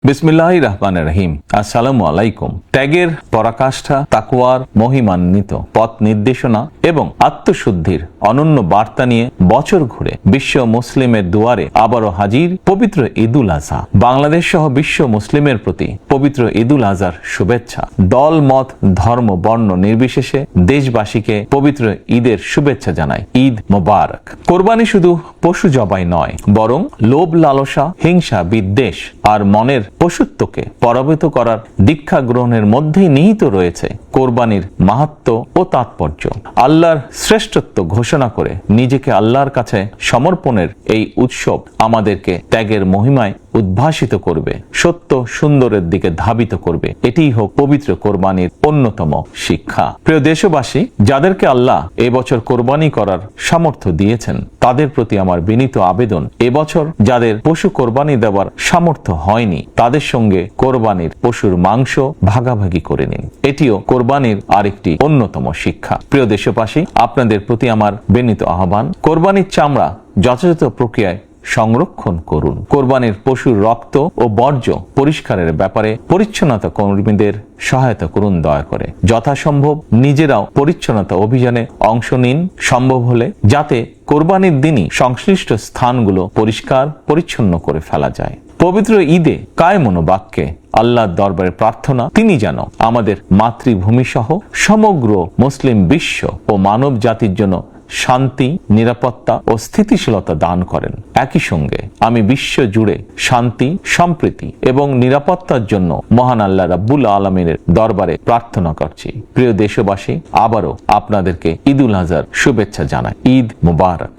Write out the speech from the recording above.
বিসমিল্লাহির রহমানির রহিম। আসসালামু আলাইকুম। ত্যাগের পরাকাষ্ঠা, তাকওয়ার মহিমান্বিত পথ নির্দেশনা এবং আত্মশুদ্ধির অনন্য বার্তা নিয়ে বছর ঘুরে বিশ্ব মুসলিমের দুয়ারে আবারও হাজির পবিত্র ঈদুল আজহা। বাংলাদেশ সহ বিশ্ব মুসলিমের প্রতি পবিত্র ঈদুল আজহার শুভেচ্ছা। দল, মত, ধর্ম, বর্ণ নির্বিশেষে দেশবাসীকে পবিত্র ঈদের শুভেচ্ছা জানাই। ঈদ মোবারক। কোরবানি শুধু পশু জবাই নয়, বরং লোভ, লালসা, হিংসা, বিদ্বেষ আর মনের পশুত্বকে পরাভূত করার দীক্ষা গ্রহণের মধ্যেই নিহিত রয়েছে কোরবানির মাহাত্ম্য ও তাৎপর্য। আল্লাহর শ্রেষ্ঠত্ব ঘোষণা করে নিজেকে আল্লাহর কাছে সমর্পণের এই উৎসব আমাদেরকে ত্যাগের মহিমায় উদ্ভাসিত করবে, সত্য সুন্দরের দিকে ধাবিত করবে। এটিই হোক পবিত্র কোরবানির অন্যতম শিক্ষা। প্রিয় দেশবাসী, যাদেরকে আল্লাহ এবছর কোরবানি করার সামর্থ্য দিয়েছেন তাদের প্রতি আমার বিনীত আবেদন, এবছর যাদের পশু কোরবানি দেওয়ার সামর্থ্য হয়নি তাদের সঙ্গে কোরবানির পশুর মাংস ভাগাভাগি করে নিন। এটিও কোরবানির আরেকটি অন্যতম শিক্ষা। প্রিয় দেশবাসী, আপনাদের প্রতি আমার বিনীত আহ্বান, কোরবানির চামড়া যথাযথ প্রক্রিয়ায় সংরক্ষণ করুন। কোরবানির পশুর রক্ত ও বর্জ্য পরিষ্কারের ব্যাপারে পরিচ্ছন্নতা কর্মীদের সহায়তা করুন দয়া করে। যথাসম্ভব নিজেরাও পরিচ্ছন্নতা অভিযানে অংশ নিন সম্ভব হলে, যাতে কোরবানির দিনই সংশ্লিষ্ট স্থানগুলো পরিষ্কার পরিচ্ছন্ন করে ফেলা যায়। পবিত্র ঈদে কায়মনো বাক্যে আল্লাহর দরবারে প্রার্থনা, তিনি যেন আমাদের মাতৃভূমি সহ সমগ্র মুসলিম বিশ্ব ও মানব জাতির জন্য শান্তি, নিরাপত্তা ও স্থিতিশীলতা দান করেন। একই সঙ্গে আমি বিশ্ব জুড়ে শান্তি, সম্প্রীতি এবং নিরাপত্তার জন্য মহান আল্লাহ রাব্বুল আলামিনের দরবারে প্রার্থনা করছি। প্রিয় দেশবাসী, আবারও আপনাদেরকে ঈদুল আজহার শুভেচ্ছা জানাই। ঈদ মোবারক।